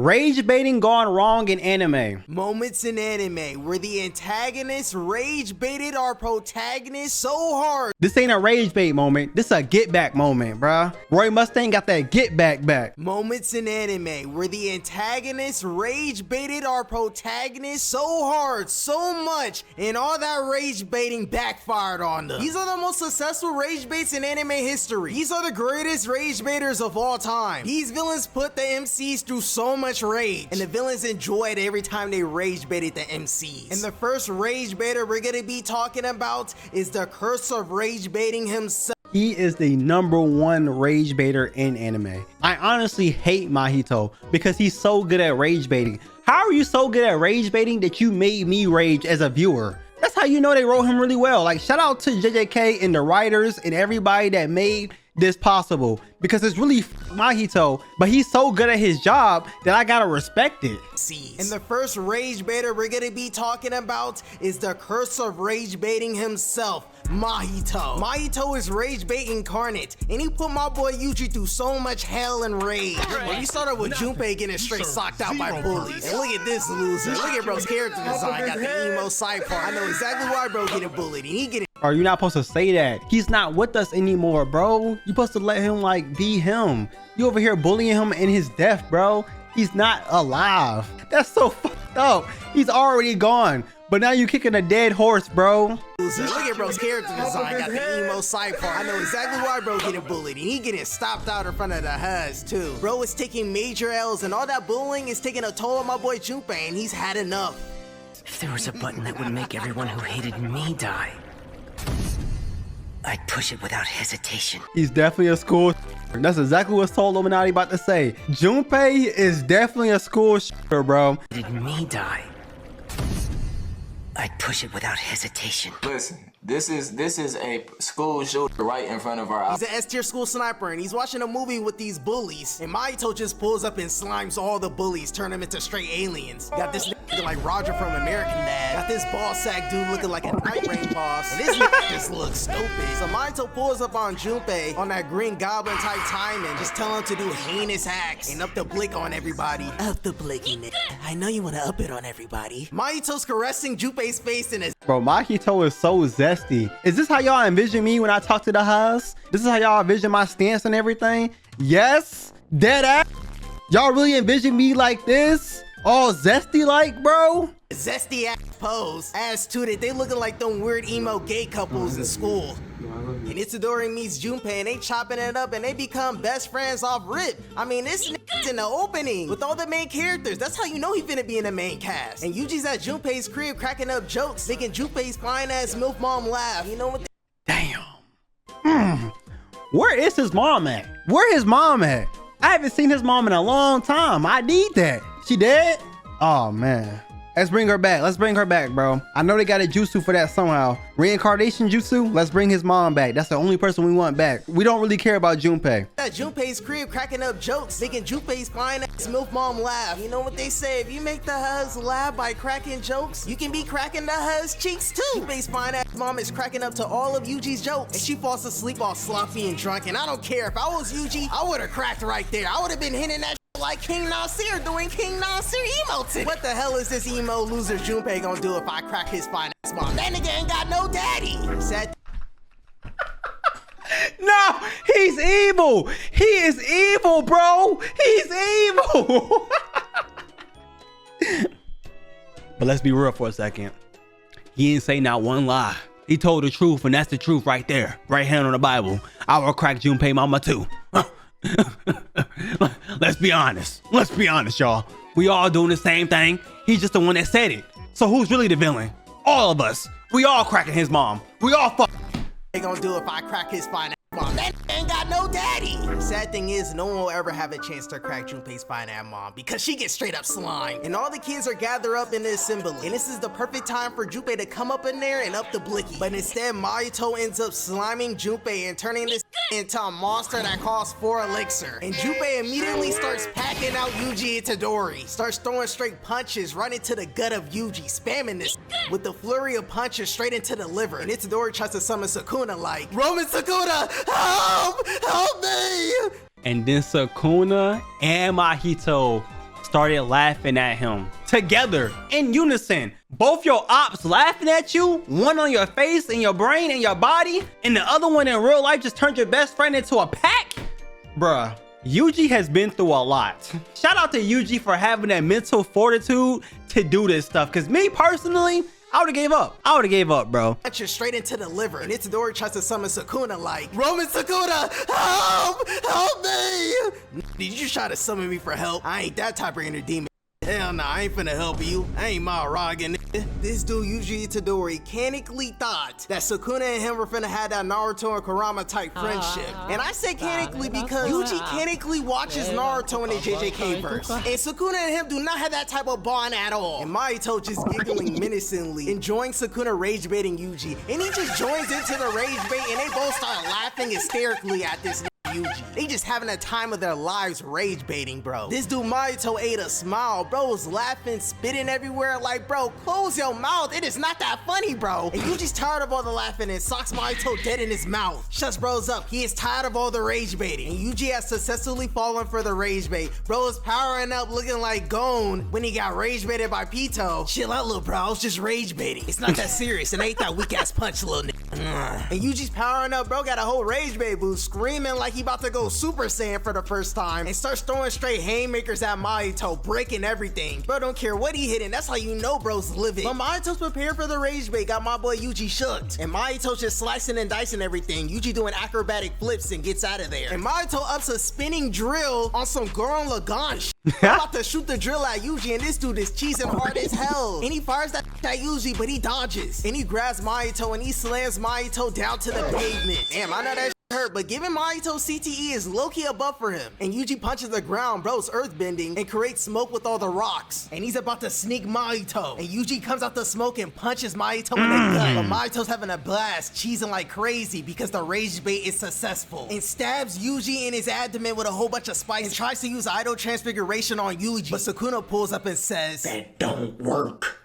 Rage baiting gone wrong in anime. Moments in anime where the antagonist rage baited our protagonist so hard. This ain't a rage bait moment. This a get back moment, bruh. Roy Mustang got that get back. Moments in anime where the antagonist rage baited our protagonist so hard, so much, and all that rage baiting backfired on them. These are the most successful rage baits in anime history. These are the greatest rage baiters of all time. These villains put the MCs through so much rage, and the villains enjoyed every time they rage baited the MCs. And the first rage baiter we're gonna be talking about is the curse of rage baiting himself. He is the #1 rage baiter in anime. I honestly hate Mahito because he's so good at rage baiting. How are you so good at rage baiting that you made me rage as a viewer? That's how you know they wrote him really well. Like, shout out to JJK and the writers and everybody that made this possible, because it's really Mahito, but he's so good at his job that I gotta respect it. And the first rage baiter we're gonna be talking about is the curse of rage baiting himself, Mahito. Mahito is rage bait incarnate, and he put my boy Yuji through so much hell and rage. Well, we started with Junpei getting straight socked out by bullies. And look at this loser. Look at bro's character design. Got the emo side part. I know exactly why bro getting bullied, and he getting. Are you not supposed to say that? He's not with us anymore, bro. You supposed to let him like be him. You over here bullying him in his death, bro. He's not alive. That's so fucked up. He's already gone. But now you kicking a dead horse, bro. Look at bro's character design. Got the emo side part. I know exactly why bro getting bullied, and he getting stopped out in front of the Huz too. Bro is taking major L's, and all that bullying is taking a toll on my boy Junpei, and he's had enough. If there was a button that would make everyone who hated me die, I'd push it without hesitation. He's definitely a school. That's exactly what Soul Illuminati about to say. Junpei is definitely a school bro. Did me die, I'd push it without hesitation. Listen, this is a school shooter right in front of our eyes. He's an S-tier school sniper, and he's watching a movie with these bullies, and Mahito just pulls up and slimes all the bullies, turn them into straight aliens. Got this nigga like Roger from American Dad. Got this ball sack dude looking like a Night Rain boss, and this nigga just looks stupid. So Mahito pulls up on Junpei on that Green Goblin type timing, just tell him to do heinous acts and up the blick on everybody. Up the blicky, nigga. I know you wanna up it on everybody. Mahito's caressing Junpei's face in his. Bro, Mahito is so zesty. Is this how y'all envision me when I talk to the Huz? This is how y'all envision my stance and everything? Yes? Dead ass? Y'all really envision me like this? All zesty like, bro? Zesty ass pose. As to that, they looking like them weird emo gay couples in school. And Itadori meets Junpei, and they chopping it up, and they become best friends off rip. I mean, this nigga's in the opening with all the main characters. That's how you know he finna be in the main cast. And Yuji's at Junpei's crib cracking up jokes, making Junpei's fine ass MILF mom laugh. You know what? Damn. Where is his mom at? Where his mom at? I haven't seen his mom in a long time. I need that. She dead? Oh, man. Let's bring her back. Let's bring her back, bro. I know they got a jutsu for that somehow. Reincarnation jutsu? Let's bring his mom back. That's the only person we want back. We don't really care about Junpei. At Junpei's crib cracking up jokes, making Junpei's fine ass MILF mom laugh. You know what they say? If you make the Huz laugh by cracking jokes, you can be cracking the Huz cheeks too. Junpei's fine ass mom is cracking up to all of Yuji's jokes, and she falls asleep all sloppy and drunk. And I don't care. If I was Yuji, I would have cracked right there. I would have been hitting that like King Nasir doing King Nasir emotes. What the hell is this emo loser Junpei gonna do if I crack his fine ass mom? That nigga ain't got no daddy. Said. No, he's evil. He is evil, bro. He's evil. But let's be real for a second. He didn't say not one lie. He told the truth, and that's the truth right there. Right hand on the Bible. I will crack Junpei mama too. Let's be honest. Let's be honest, y'all. We all doing the same thing. He's just the one that said it. So who's really the villain? All of us. We all cracking his mom. We all fuck. They gonna do if I crack his fine ass mom? That ain't got no daddy. Sad thing is, no one will ever have a chance to crack Junpei's fine ass mom because she gets straight up slime. And all the kids are gathered up in the assembly. And this is the perfect time for Junpei to come up in there and up the blicky. But instead, Mahito ends up sliming Junpei and turning this into a monster that costs 4 elixir. And Junpei immediately starts packing out Yuji Itadori. Starts throwing straight punches right into the gut of Yuji, spamming this with the flurry of punches straight into the liver. And Itadori tries to summon Sukuna like, Roman Sukuna, help! Help me! And then Sukuna and Mahito started laughing at him together in unison. Both your ops laughing at you, one on your face and your brain and your body, and the other one in real life just turned your best friend into a pack? Bruh, Yuji has been through a lot. Shout out to Yuji for having that mental fortitude to do this stuff, because me personally, I would've gave up. I would've gave up, bro. Punch you straight into the liver, and Itadori tries to summon Sukuna like, Roman Sukuna, help! Help me! Did you just try to summon me for help? I ain't that type of inner demon. Hell nah, I ain't finna help you. I ain't Ragen. This dude Yuji Itadori canically thought that Sukuna and him were finna have that Naruto and Kurama type friendship. And I say canically because Yuji canically watches Naruto in the JJK verse. And Sukuna and him do not have that type of bond at all. And Mahito just giggling menacingly, enjoying Sukuna rage baiting Yuji. And he just joins into the rage bait and they both start laughing hysterically at this Yuji. They just having a time of their lives rage baiting, bro. This dude Mahito ate a smile. Bro was laughing, spitting everywhere like, bro, close your mouth. It is not that funny, bro. And Yuji's tired of all the laughing and socks Mahito dead in his mouth. Shuts bros up. He is tired of all the rage baiting. And Yuji has successfully fallen for the rage bait. Bro is powering up looking like Gon when he got rage baited by Pito. Chill out, little bro. I was just rage baiting. It's not that serious. And ain't that weak ass punch, little nigga. And Yuji's powering up. Bro got a whole rage bait boost, screaming like he about to go Super Saiyan for the first time and starts throwing straight haymakers at Mahito, breaking everything. Bro don't care what he hitting. That's how you know bro's living. But Mahito's prepared for the rage bait, got my boy Yuji shooked. And Mahito's just slicing and dicing everything. Yuji doing acrobatic flips and gets out of there. And Mahito ups a spinning drill on some Gurren Lagann shit. About to shoot the drill at Yuji, and this dude is cheesing hard as hell. And he fires that at Yuji, but he dodges. And he grabs Mahito and he slams Mahito down to the pavement. Damn, I know that hurt, but giving Mahito CTE is low-key a buff for him. And Yuji punches the ground, bro's earthbending, and creates smoke with all the rocks. And he's about to sneak Mahito. And Yuji comes out the smoke and punches Mahito in the gut. But Mahito's having a blast, cheesing like crazy because the rage bait is successful. And stabs Yuji in his abdomen with a whole bunch of spikes and tries to use idol transfiguration on Yuji. But Sukuna pulls up and says, "That don't work.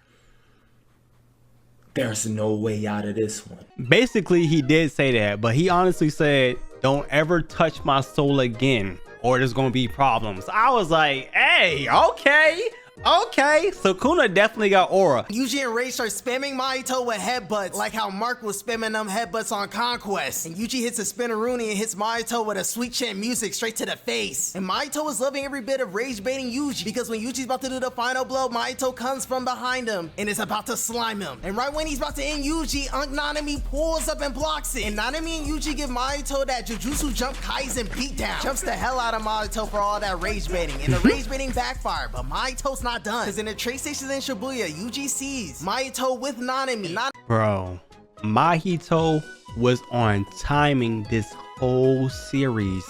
There's no way out of this one." Basically, he did say that, but he honestly said, "Don't ever touch my soul again, or there's gonna be problems." I was like, hey, okay. Sukuna definitely got aura. Yuji and Rei start spamming Mahito with headbutts, like how Mark was spamming them headbutts on Conquest. And Yuji hits a spinneroonie and hits Mahito with a sweet chant music straight to the face. And Mahito is loving every bit of rage baiting Yuji, because when Yuji's about to do the final blow, Mahito comes from behind him and is about to slime him. And right when he's about to end Yuji, Nanami pulls up and blocks it. And Nanami and Yuji give Mahito that Jujutsu Jump Kaisen beatdown. Jumps the hell out of Mahito for all that rage baiting. And the rage baiting backfired, but Mahito's not done. Because in the train stations in Shibuya, Yuji sees Mahito with Nanami. Bro, Mahito was on timing this whole series.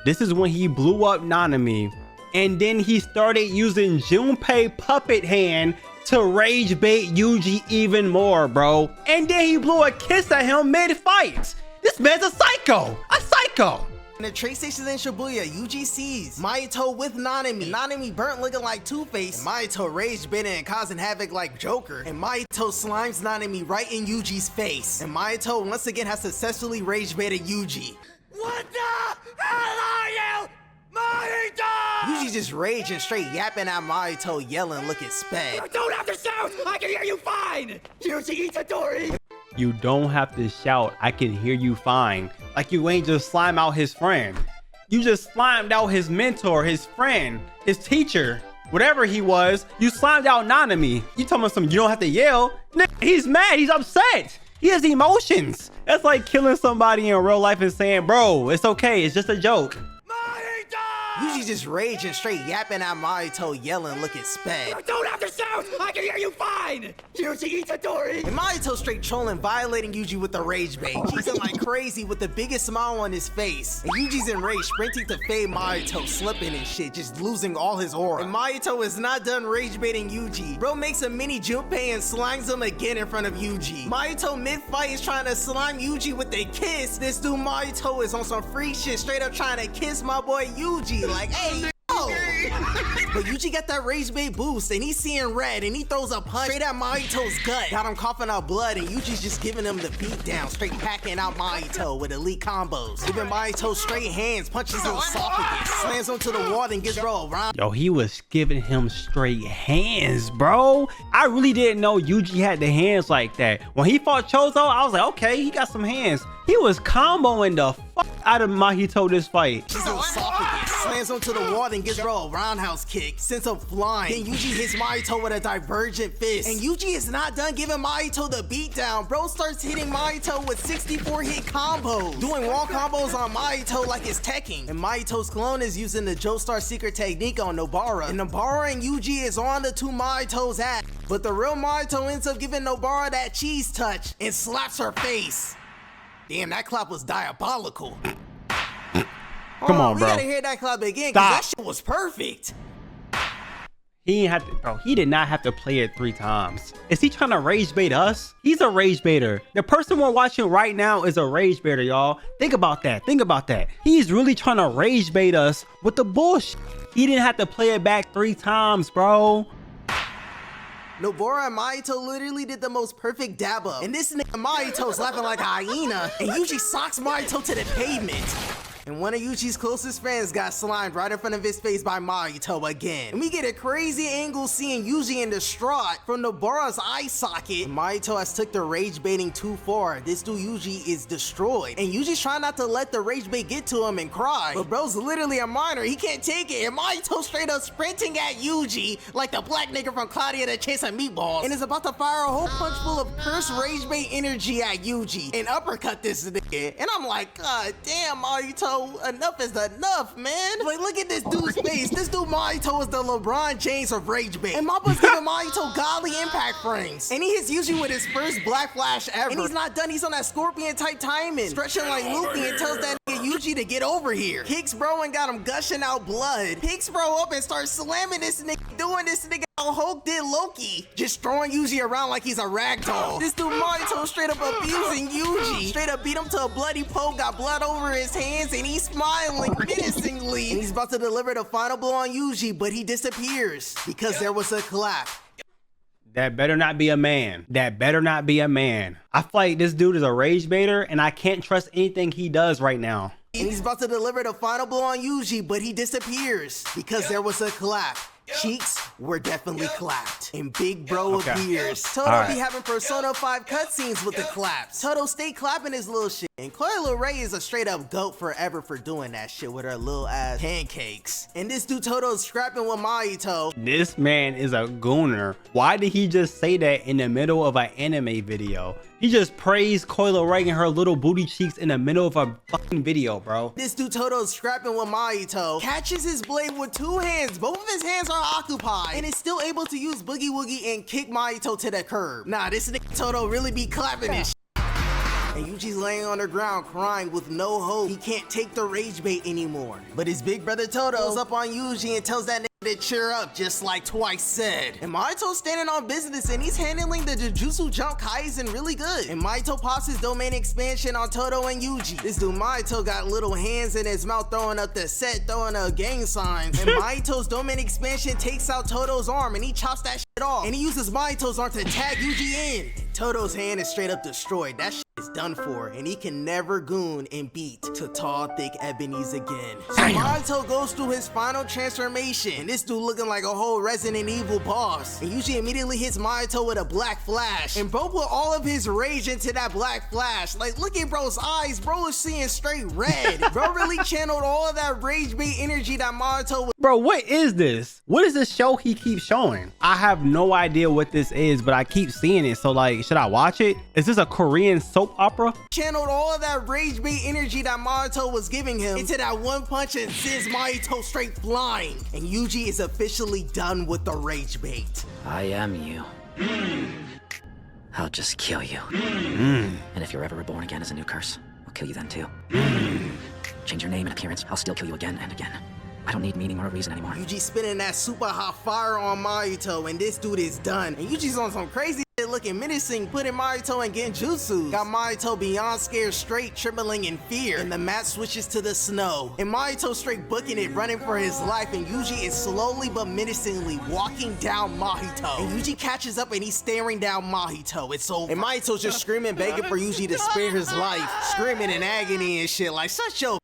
This is when he blew up Nanami, and then he started using Junpei puppet hand to rage bait Yuji even more, bro. And then he blew a kiss at him mid-fight. This man's a psycho. In the train stations in Shibuya, Yuji sees Mahito with Nanami. Nanami burnt looking like Two-Face. And Mahito rage baiting and causing havoc like Joker. And Mahito slimes Nanami right in Yuji's face. And Mahito once again has successfully rage baited Yuji. What the hell are you? Mahito! Yuji just raging, straight yapping at Mahito, yelling, looking sped. You don't have to shout! I can hear you fine! Yuji Itadori! You don't have to shout, I can hear you fine. Like you ain't just slime out his friend. You just slimed out his mentor, his friend, his teacher, whatever he was. You slimed out Nanami. You talking about something, you don't have to yell. Nigga, he's mad, he's upset. He has emotions. That's like killing somebody in real life and saying, bro, it's okay, it's just a joke. Yuji just raging, straight yapping at Mahito, yelling, looking sped. You don't have to shout! I can hear you fine! Yuji Itadori! And Mahito straight trolling, violating Yuji with the rage bait. Cheesing like crazy with the biggest smile on his face. And Yuji's in rage, sprinting to fade Mahito, slipping and shit, just losing all his aura. And Mahito is not done rage baiting Yuji. Bro makes a mini Junpei and slimes him again in front of Yuji. Mahito mid-fight is trying to slime Yuji with a kiss. This dude Mahito is on some free shit, straight up trying to kiss my boy Yuji. Like, hey, yo, But Yuji got that rage bait boost, and he's seeing red, and he throws a punch straight at Mahito's gut. Got him coughing out blood, and Yuji's just giving him the beat down, straight packing out Mahito with elite combos. Giving Mahito straight hands, punches his esophagus, slams him to the wall, and gets rolled around. Yo, he was giving him straight hands, bro. I really didn't know Yuji had the hands like that. When he fought Chozo, I was like, okay, he got some hands. He was comboing the fuck out of Mahito this fight. His esophagus, slams him to the wall, and gets rolled roundhouse kick, sends him flying. Then Yuji hits Mahito with a divergent fist. And Yuji is not done giving Mahito the beatdown. Bro starts hitting Mahito with 64 hit combos, doing wall combos on Mahito like it's Tekken. And Mahito's clone is using the Joestar secret technique on Nobara. And Nobara and Yuji is on the two Mahito's ass. But the real Mahito ends up giving Nobara that cheese touch and slaps her face. Damn, that clap was diabolical. Come on, bro. We gotta hear that clap again, because that shit was perfect. He didn't have to, bro. He did not have to play it 3 times. Is he trying to rage bait us? He's a rage baiter. The person we're watching right now is a rage baiter, y'all. Think about that. Think about that. He's really trying to rage bait us with the bullshit. He didn't have to play it back 3 times, bro. Nobara and Mahito literally did the most perfect dab up. And this nigga Mahito's laughing like a hyena. And Yuji socks Mahito to the pavement. And one of Yuji's closest friends got slimed right in front of his face by Mahito again. And we get a crazy angle seeing Yuji in distraught from Nobara's eye socket. And Mahito has took the rage baiting too far. This dude Yuji is destroyed. And Yuji's trying not to let the rage bait get to him and cry. But bro's literally a minor. He can't take it. And Mahito straight up sprinting at Yuji like the black nigga from Claudia that chasing meatballs. And is about to fire a whole punch full of cursed rage bait energy at Yuji and uppercut this nigga. And I'm like, God damn, Mahito. Enough is enough, man. Like, look at this dude's face. This dude Mahito is the LeBron James of rage bait. And Mappa's giving Mahito godly impact frames. And he hits Yuji with his first black flash ever. And he's not done. He's on that scorpion type timing, stretching like Luffy, and tells that nigga Yuji to get over here. Kicks bro and got him gushing out blood. Picks bro up and starts slamming this nigga, doing this nigga how Hulk did Loki, just throwing Yuji around like he's a ragdoll. This dude Mahito straight up abusing Yuji. Straight up beat him to a bloody pole, got blood over his hands, and he's smiling menacingly. And he's about to deliver the final blow on Yuji, but he disappears because there was a clap. That better not be a man. That better not be a man. I feel like this dude is a rage baiter, and I can't trust anything he does right now. And he's about to deliver the final blow on Yuji, but he disappears because there was a clap. Cheeks were definitely clapped, and Big Bro appears. Toto be having Persona 5 cutscenes with the claps. Toto stay clapping his little shit, and Chloe Ray is a straight up goat forever for doing that shit with her little ass pancakes. And this dude Toto's scrapping with Mahito. This man is a gooner. Why did he just say that in the middle of an anime video? He just praised Coyle Ray and her little booty cheeks in the middle of a fucking video, bro. This dude Toto's scrapping with Mahito, catches his blade with 2 hands. Both of his hands are occupied, and is still able to use Boogie Woogie and kick Mahito to the curb. Nah, this nigga Toto really be clapping this shit. And Yuji's laying on the ground crying with no hope. He can't take the rage bait anymore. But his big brother Toto goes up on Yuji and tells that nigga to cheer up, just like Twice said. And Mahito's standing on business, and he's handling the Jujutsu Jump Kaisen really good. And Mahito pops his domain expansion on Toto and Yuji. This dude Mahito got little hands in his mouth throwing up the set, throwing up gang signs. And Mahito's domain expansion takes out Toto's arm, and he chops that shit off. And he uses Mahito's arm to tag Yuji in. Toto's hand is straight up destroyed. That shit is done for, and he can never goon and beat to tall, thick ebonies again. So Mahito goes through his final transformation, and this dude looking like a whole Resident Evil boss. And Yuji immediately hits Mahito with a black flash, and bro put all of his rage into that black flash. Like, look at bro's eyes. Bro is seeing straight red. Bro really channeled all of that rage bait energy that Mahito was. Bro, what is this? What is this show he keeps showing? I have no idea what this is, but I keep seeing it. So like, should I watch it? Is this a Korean soap opera? Channeled all of that rage bait energy that Mahito was giving him into that one punch and sends Mahito straight flying. And Yuji is officially done with the rage bait. I am you. I'll just kill you. And if you're ever reborn again as a new curse, I'll kill you then too. Change your name and appearance, I'll still kill you again and again. I don't need meaning or a reason anymore. Yuji spinning that super hot fire on Mahito, and this dude is done. And Yuji's on some crazy shit looking menacing, putting Mahito in genjutsu. Got Mahito beyond scared, straight trembling in fear. And the map switches to the snow. And Mahito straight booking it, running for his life. And Yuji is slowly but menacingly walking down Mahito. And Yuji catches up and he's staring down Mahito. It's over. And Mahito's just screaming, begging for Yuji to spare his life. Screaming in agony and shit like, shut your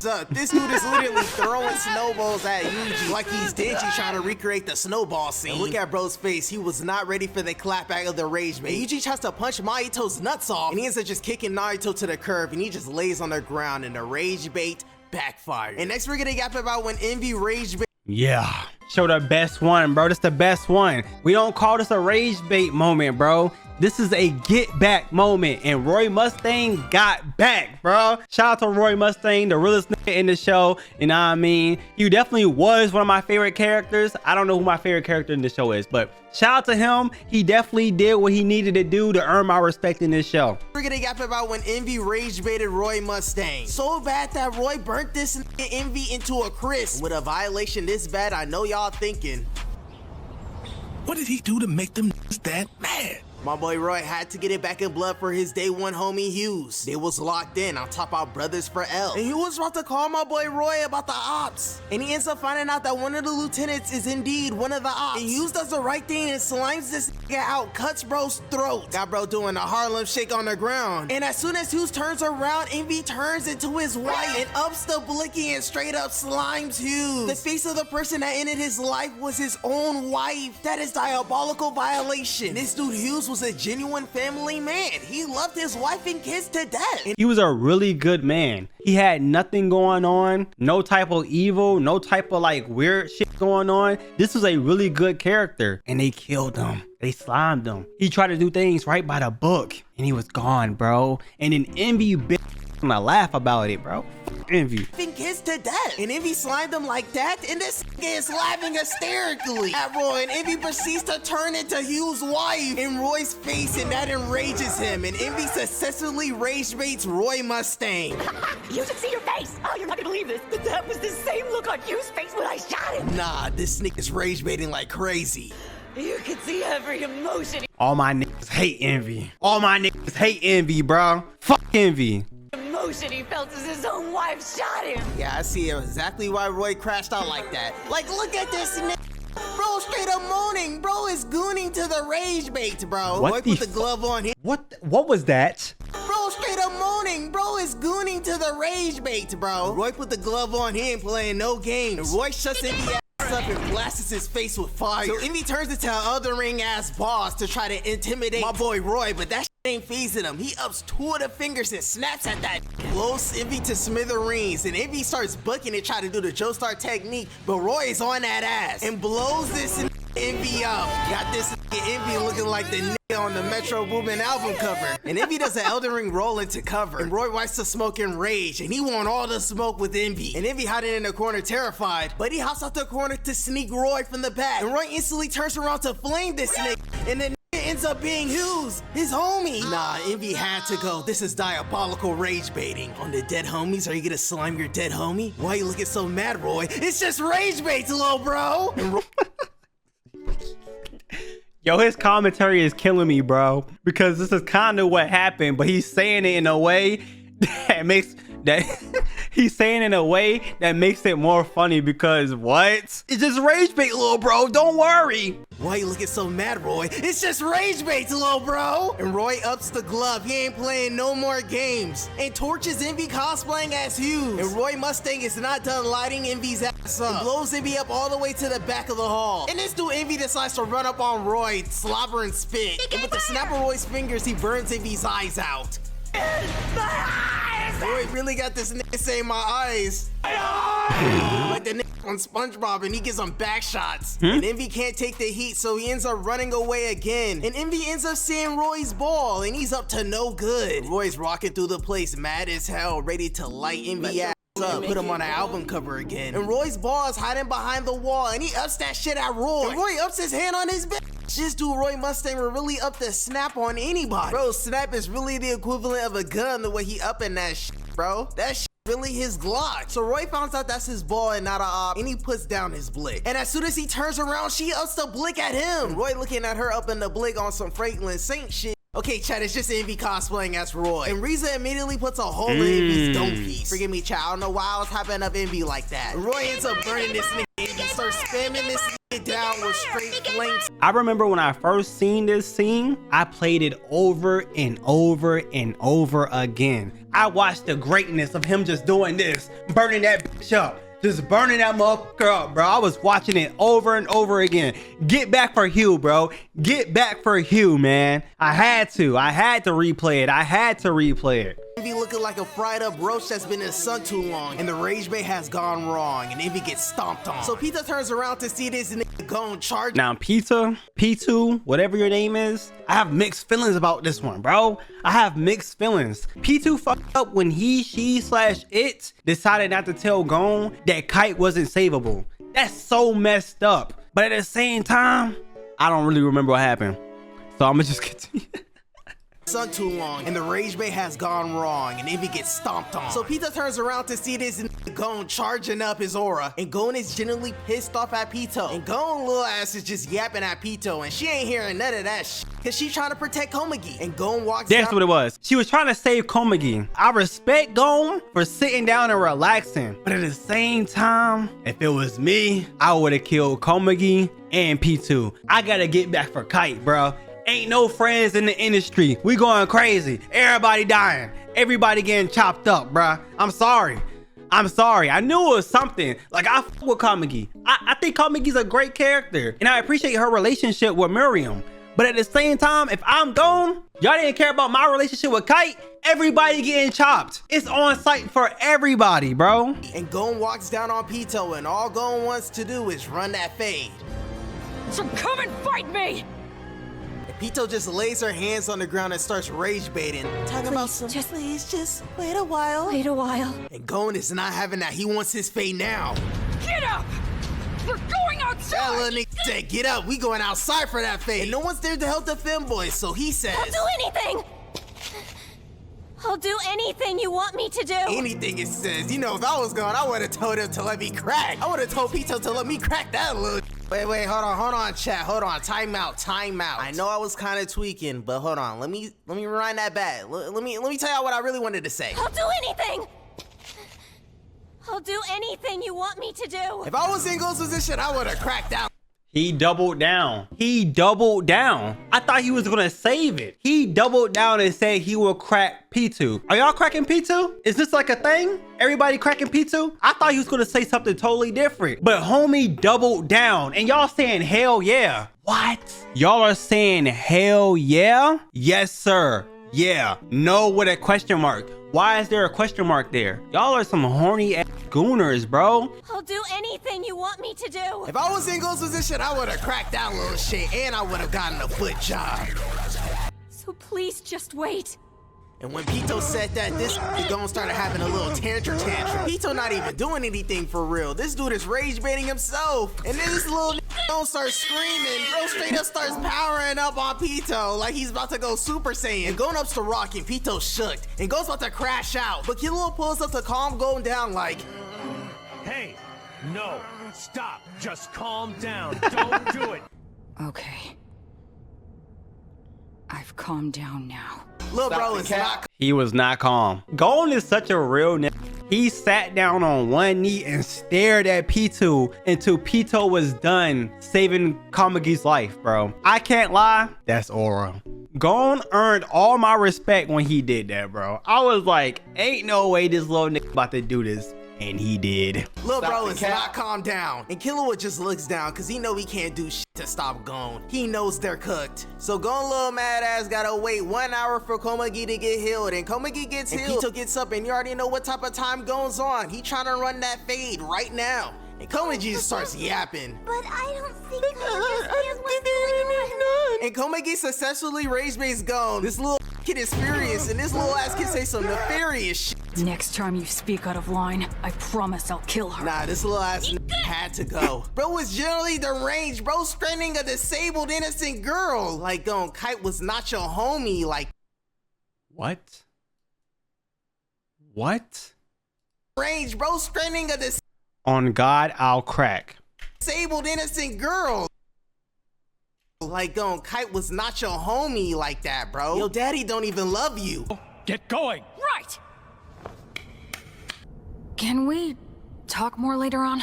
up. This dude is literally throwing snowballs at Yuji like he's Denji trying to recreate the snowball scene. And look at bro's face. He was not ready for the clapback of the rage bait. Yuji tries to punch Mahito's nuts off, and he ends up just kicking Naruto to the curb, and he just lays on the ground, and the rage bait backfired. And next we're gonna yap about when Envy rage bait. Yeah, show the best one, bro. This the best one. We don't call this a rage bait moment, bro. This is a get back moment, and Roy Mustang got back, bro. Shout out to Roy Mustang, the realest nigga in the show. You know what I mean? He definitely was one of my favorite characters. I don't know who my favorite character in the show is, but shout out to him. He definitely did what he needed to do to earn my respect in this show. We're gonna yap about when Envy rage baited Roy Mustang. So bad that Roy burnt this nigga Envy into a crisp. With a violation this bad, I know y'all thinking, What did he do to make them niggas that mad? my boy Roy had to get it back in blood for his day one homie Hughes. They was locked in on top of Brothers for L. And he was about to call my boy Roy about the ops. And he ends up finding out that one of the lieutenants is indeed one of the ops. And Hughes does the right thing and slimes this nigga out, cuts bro's throat. Got bro doing a Harlem shake on the ground. And as soon as Hughes turns around, Envy turns into his wife and ups the blicky and straight up slimes Hughes. The face of the person that ended his life was his own wife. That is diabolical violation. This dude Hughes was a genuine family man. He loved his wife and kids to death. And He was a really good man. He had nothing going on, no type of evil, no type of like weird shit going on. This was a really good character, and they killed him. They slimed him. He tried to do things right by the book, and he was gone, bro. And then Envy bit gonna laugh about it, bro. Envy. kids to death. And Envy slimed him like that, and this nigga is laughing hysterically at Roy, and Envy proceeds to turn into Hughes' wife in Roy's face, and that enrages him. And Envy successfully rage baits Roy Mustang. You should see your face. Oh, you're not gonna believe this, but that was the same look on Hughes' face when I shot him. Nah, this nigga's rage baiting like crazy. You could see every emotion. All my niggas hate Envy. All my niggas hate Envy, bro. Fuck Envy. Emotion he felt as his own wife shot him. Yeah, I see exactly why Roy crashed out like that. Like, look at this nigga. Bro, straight up moaning. Bro is gooning to the rage bait, bro. What Roy put the glove on him. What was that? Bro, straight up moaning. Bro is gooning to the rage bait, bro. Roy put the glove on him, playing no games. And Roy shuts Envy ass up and blasts his face with fire. So Envy turns into an othering ass boss to try to intimidate my boy Roy, but that shit ain't phasing him. He ups two of the fingers and snaps at that. Blows Envy to smithereens, and Envy starts booking and try to do the Joestar technique, but Roy is on that ass and blows this Envy up. Got this Envy looking like the nigga on the Metro Boomin album cover. And Envy does an Elden Ring roll into cover. And Roy wipes the smoke in rage, and he want all the smoke with Envy. And Envy hiding in the corner terrified, but he hops out the corner to sneak Roy from the back. And Roy instantly turns around to flame this nigga, and then ends up being Hughes, his homie. Nah, Envy had to go. This is diabolical rage baiting. On the dead homies, are you gonna slime your dead homie? Why you looking so mad, Roy? It's just rage baits, little bro. And Yo, his commentary is killing me, bro, because this is kind of what happened, but he's saying it in a way that makes it more funny, because what? It's just rage bait, little bro. Don't worry. Why you looking so mad, Roy? It's just rage baits, little bro. And Roy ups the glove. He ain't playing no more games. And torches Envy cosplaying as Hughes. And Roy Mustang is not done lighting Envy's ass up. And blows Envy up all the way to the back of the hall. And this dude Envy decides to run up on Roy, slobber and spit. And with the snap of Roy's fingers, he burns Envy's eyes out. Roy really got this nigga saying my eyes. Like the nigga on SpongeBob, and he gets some back shots. And Envy can't take the heat, so he ends up running away again. And Envy ends up seeing Roy's ball, and he's up to no good. Roy's rocking through the place, mad as hell, ready to light Envy ass up, put him on an album cover again. And Roy's ball is hiding behind the wall, and he ups that shit at Roy. And Roy ups his hand on his bitch. This dude Roy Mustang will really up the snap on anybody. Bro, snap is really the equivalent of a gun the way he upping that shit, bro. That shit really his Glock. So Roy finds out that's his ball and not a op, and he puts down his blick. And as soon as he turns around, she ups the blick at him. Roy looking at her up in the blick on some Franklin Saint shit. Okay, chat, it's just Envy cosplaying as Roy. And Riza immediately puts a hole in Envy's dome piece. Forgive me, chat, I don't know why I was hyping up Envy like that. Roy ends up burning this nigga. Envy starts spamming this nigga down with straight flames. I remember when I first seen this scene, I played it over and over and over again. I watched the greatness of him just doing this, burning that bitch up. Just burning that motherfucker up, bro. I was watching it over and over again. Get back for Hugh, bro. Get back for Hugh, man. I had to replay it. I had to replay it. Envy looking like a fried up roach that's been in the sun too long, and the rage bait has gone wrong, and Envy gets stomped on. So Peter turns around to see this nigga going charge. Now, Peter, P2, whatever your name is, I have mixed feelings about this one, bro. I have mixed feelings. P2 fucked up when he, she / it decided not to tell Gon that Kite wasn't savable. That's so messed up. But at the same time, I don't really remember what happened. So I'm gonna just continue. Sun too long, and the rage bait has gone wrong, and Envy gets stomped on. So Peter turns around to see this nigga Gon charging up his aura, and Gon is genuinely pissed off at Pito. And Gon little ass is just yapping at Pito, and she ain't hearing none of that shit, cause she trying to protect Komagi. And Gon walks That's down. what it was. She was trying to save Komagi. I respect Gon for sitting down and relaxing, but at the same time, if it was me, I would have killed Komagi and P2. I gotta get back for Kite, bro. Ain't no friends in the industry. We going crazy. Everybody dying. Everybody getting chopped up, bruh. I'm sorry. I knew it was something. Like, I fuck with Komagi. I think Kamagi's a great character, and I appreciate her relationship with Miriam. But at the same time, if I'm gone, y'all didn't care about my relationship with Kite. Everybody getting chopped. It's on site for everybody, bro. And Gon walks down on Pito, and all Gon wants to do is run that fade. So come and fight me! Pito just lays her hands on the ground and starts rage baiting. Talking about some, please just wait a while. Wait a while. And Gon is not having that. He wants his fate now. Get up! We're going outside! That little nigga said, get up, we going outside for that fate. And no one's there to help the femboys, so he says, I'll do anything! I'll do anything you want me to do. Anything it says. You know, if I was gone, I would have told him to let me crack. I would have told Pito to let me crack that little. Wait, hold on, chat, hold on, time out. I know I was kind of tweaking, but hold on, let me rewind that back. Let me tell y'all what I really wanted to say. I'll do anything. I'll do anything you want me to do. If I was in Gon's position, I would have cracked out. He doubled down. I thought he was gonna save it. He doubled down and said he will crack P2. Are y'all cracking P2? Is this like a thing? Everybody cracking P2? I thought he was gonna say something totally different. But homie doubled down, and y'all saying hell yeah. What? Y'all are saying hell yeah? Yes, sir. Yeah. No with a question mark. Why is there a question mark there? Y'all are some horny ass gooners, bro. I'll do anything you want me to do. If I was in Gon's position, I would have cracked that little shit, and I would have gotten a foot job. So please just wait. And when Pito said that, this Gon started having a little tantrum. Pito not even doing anything for real. This dude is rage baiting himself. And then this little Gon starts screaming. Bro straight up starts powering up on Pito like he's about to go Super Saiyan. And Gon ups to rock and Pito shook. And Gon's about to crash out. But Kilo pulls up to calm Gon down like, Hey, no, stop. Just calm down. Don't do it. Okay. I've calmed down now. little bro is not. He was not calm. Gon is such a real nigga. He sat down on one knee and stared at P2 until Pito was done saving Kamagi's life, bro. I can't lie, that's aura. Gon earned all my respect when he did that, bro. I was like, ain't no way this little nigga about to do this. And he did. Lil bro is not calmed down. And Killua just looks down because he know he can't do shit to stop Gon. He knows they're cooked. So Gon little mad ass gotta wait 1 hour for Komagi to get healed. And Komagi gets healed. Pito gets up and you already know what type of time Gon's on. He trying to run that fade right now. And Komagi just starts yapping. But I don't think I understand what's going on. And Komagi successfully rage baits Gon. This little kid is furious and this little ass can say some nefarious shit. Next time you speak out of line, I promise I'll kill her. Nah, this little ass had to go. Bro was generally deranged. Bro straining a disabled innocent girl. Like, Kite was not your homie. Like, what? What? range, bro, stranding a On God, I'll crack. disabled innocent girl. Like, Kite was not your homie like that, bro. Your daddy don't even love you. Get going. Right! Can we talk more later on?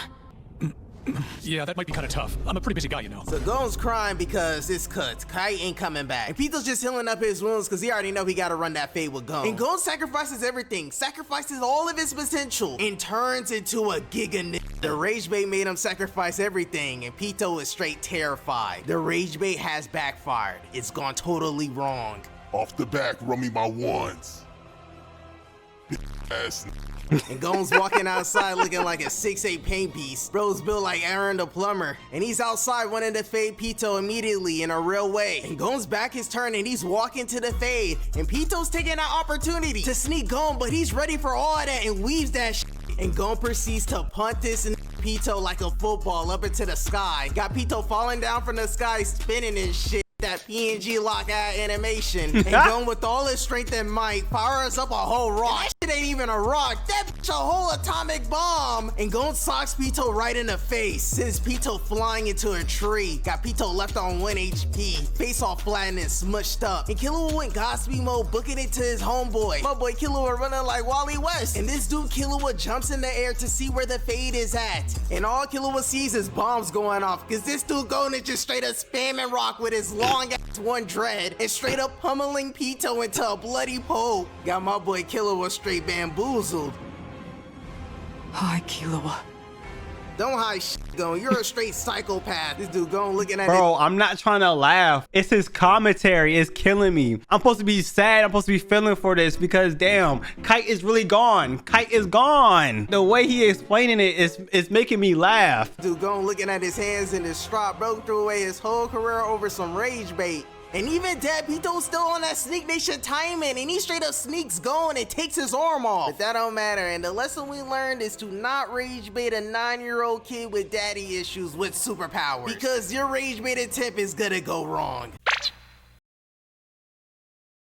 Yeah, that might be kind of tough. I'm a pretty busy guy, you know. So Gon's crying because it's cut. Kite ain't coming back. And Pito's just healing up his wounds because he already know he gotta run that fade with Gon. And Gon sacrifices everything, sacrifices all of his potential, and turns into a giga nigga. The rage bait made him sacrifice everything, and Pito is straight terrified. The rage bait has backfired. It's gone totally wrong. Off the back, run me my ones. Ass And Gon's walking outside looking like a 6'8" paint piece. Bro's built like Aaron the plumber. And he's outside wanting to fade Pito immediately in a real way. And Gon's back his turn and he's walking to the fade. And Pito's taking that opportunity to sneak Gon, but he's ready for all of that and weaves that shit. And Gon proceeds to punt this and Pito like a football up into the sky. Got Pito falling down from the sky, spinning and shit. That PNG lockout animation. And Gon with all his strength and might powers up a whole rock. That shit ain't even a rock. That bitch a whole atomic bomb. And Gon socks Pito right in the face. Sends Pito flying into a tree. Got Pito left on 1 HP. Face all flattened and smushed up. And Killua went Godspeed mode, booking it to his homeboy. My boy Killua running like Wally West. And this dude Killua jumps in the air to see where the fade is at. And all Killua sees is bombs going off. Cause this dude Gon is just straight up spamming rock with his long ass one dread and straight up pummeling Pito into a bloody pulp. Got my boy Killua straight bamboozled. Hi, Killua. Don't hide shit, Gon. You're a straight psychopath. This dude Gon looking at Bro, I'm not trying to laugh. It's his commentary. It's killing me. I'm supposed to be sad. I'm supposed to be feeling for this because damn, Kite is really gone. Kite is gone. The way he explaining it is making me laugh. Dude Gon looking at his hands in his strap, bro threw away his whole career over some rage bait. And even dead, Pito's still on that Sneak Nation timing, and he straight up sneaks Gon and takes his arm off. But that don't matter, and the lesson we learned is to not rage bait a 9-year-old kid with daddy issues with superpowers. Because your rage bait attempt is gonna go wrong.